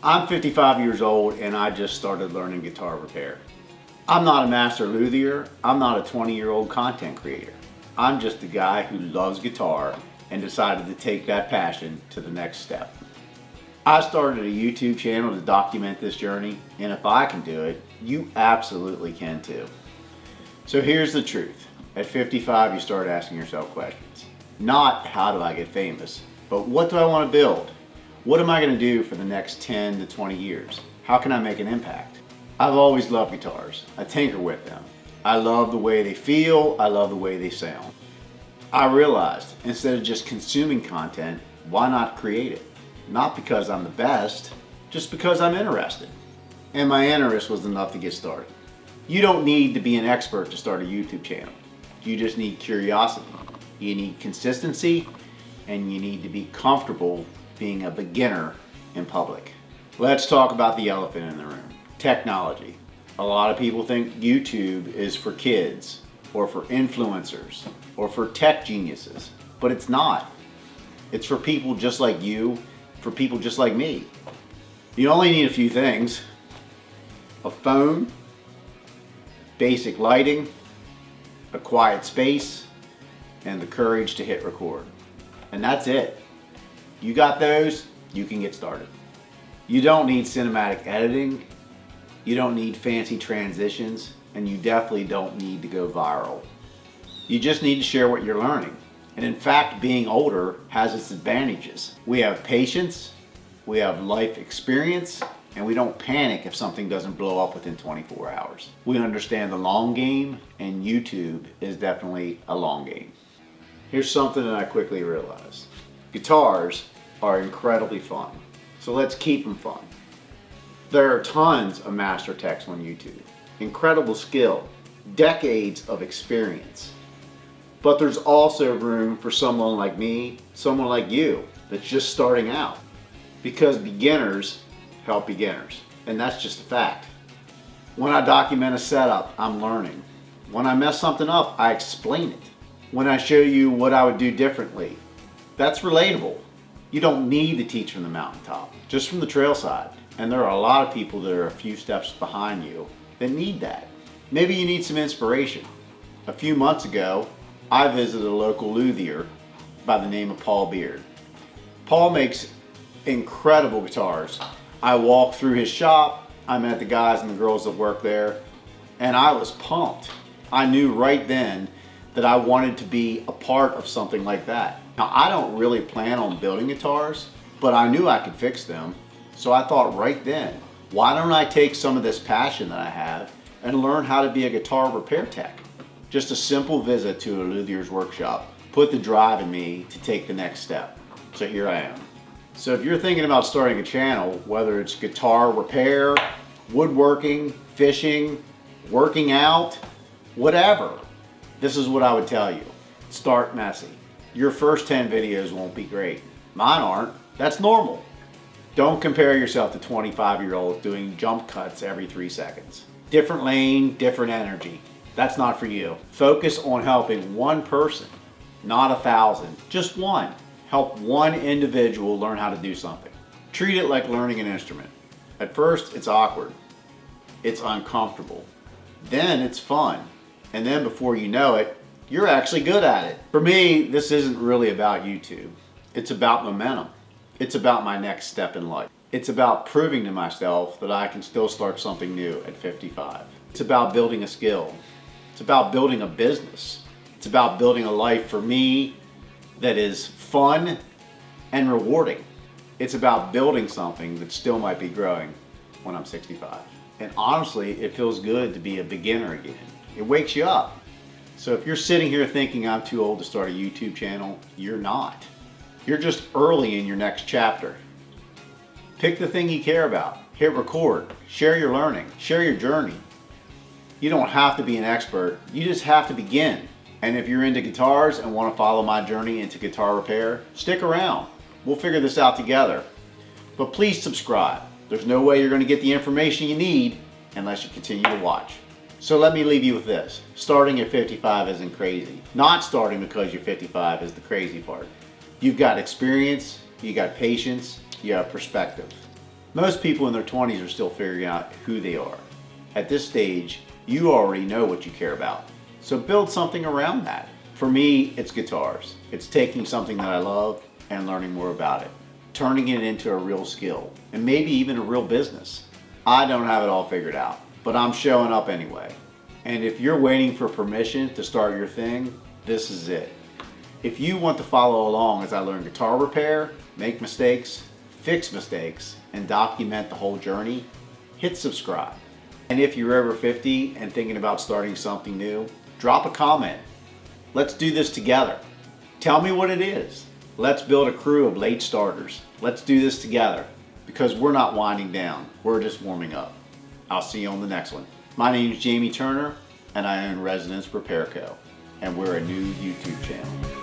I'm 55 years old and I just started learning guitar repair. I'm not a master luthier, I'm not a 20-year-old content creator. I'm just a guy who loves guitar and decided to take that passion to the next step. I started a YouTube channel to document this journey, and if I can do it, you absolutely can too. So here's the truth. At 55, you start asking yourself questions. Not how do I get famous, but what do I want to build? What am I going to do for the next 10 to 20 years? How can I make an impact? I've always loved guitars. I tinker with them. I love the way they feel. I love the way they sound. I realized instead of just consuming content, why not create it? Not because I'm the best, just because I'm interested. And my interest was enough to get started. You don't need to be an expert to start a YouTube channel. You just need curiosity. You need consistency, and you need to be comfortable being a beginner in public. Let's talk about the elephant in the room. Technology. A lot of people think YouTube is for kids, or for influencers, or for tech geniuses, but it's not. It's for people just like you, for people just like me. You only need a few things: a phone, basic lighting, a quiet space, and the courage to hit record. And that's it. You got those, you can get started. You don't need cinematic editing, you don't need fancy transitions, and you definitely don't need to go viral. You just need to share what you're learning. And in fact, being older has its advantages. We have patience, we have life experience, and we don't panic if something doesn't blow up within 24 hours. We understand the long game, and YouTube is definitely a long game. Here's something that I quickly realized. Guitars are incredibly fun, so let's keep them fun. There are tons of master techs on YouTube. Incredible skill, decades of experience. But there's also room for someone like me, someone like you, that's just starting out. Because beginners help beginners, and that's just a fact. When I document a setup, I'm learning. When I mess something up, I explain it. When I show you what I would do differently, that's relatable. You don't need to teach from the mountaintop, just from the trail side. And there are a lot of people that are a few steps behind you that need that. Maybe you need some inspiration. A few months ago, I visited a local luthier by the name of Paul Beard. Paul makes incredible guitars. I walked through his shop, I met the guys and the girls that work there, and I was pumped. I knew right then that I wanted to be a part of something like that. Now, I don't really plan on building guitars, but I knew I could fix them. So I thought right then, why don't I take some of this passion that I have and learn how to be a guitar repair tech? Just a simple visit to a luthier's workshop put the drive in me to take the next step. So here I am. So if you're thinking about starting a channel, whether it's guitar repair, woodworking, fishing, working out, whatever, this is what I would tell you. Start messy. Your first 10 videos won't be great. Mine aren't. That's normal. Don't compare yourself to 25-year-olds doing jump cuts every 3 seconds. Different lane, different energy. That's not for you. Focus on helping one person, not 1,000. Just one. Help one individual learn how to do something. Treat it like learning an instrument. At first, it's awkward. It's uncomfortable. Then it's fun. And then before you know it, you're actually good at it. For me, this isn't really about YouTube. It's about momentum. It's about my next step in life. It's about proving to myself that I can still start something new at 55. It's about building a skill. It's about building a business. It's about building a life for me that is fun and rewarding. It's about building something that still might be growing when I'm 65. And honestly, it feels good to be a beginner again. It wakes you up. So if you're sitting here thinking I'm too old to start a YouTube channel, you're not. You're just early in your next chapter. Pick the thing you care about. Hit record. Share your learning. Share your journey. You don't have to be an expert. You just have to begin. And if you're into guitars and want to follow my journey into guitar repair, stick around. We'll figure this out together. But please subscribe. There's no way you're going to get the information you need unless you continue to watch. So let me leave you with this. Starting at 55 isn't crazy. Not starting because you're 55 is the crazy part. You've got experience, you got patience, you have perspective. Most people in their 20s are still figuring out who they are. At this stage, you already know what you care about. So build something around that. For me, it's guitars. It's taking something that I love and learning more about it, turning it into a real skill, and maybe even a real business. I don't have it all figured out, but I'm showing up anyway. And if you're waiting for permission to start your thing, this is it. If you want to follow along as I learn guitar repair, make mistakes, fix mistakes, and document the whole journey, hit subscribe. And if you're over 50 and thinking about starting something new, drop a comment. Let's do this together. Tell me what it is. Let's build a crew of late starters. Let's do this together, because we're not winding down. We're just warming up. I'll see you on the next one. My name is Jamie Turner, and I own Residence Repair Co. And we're a new YouTube channel.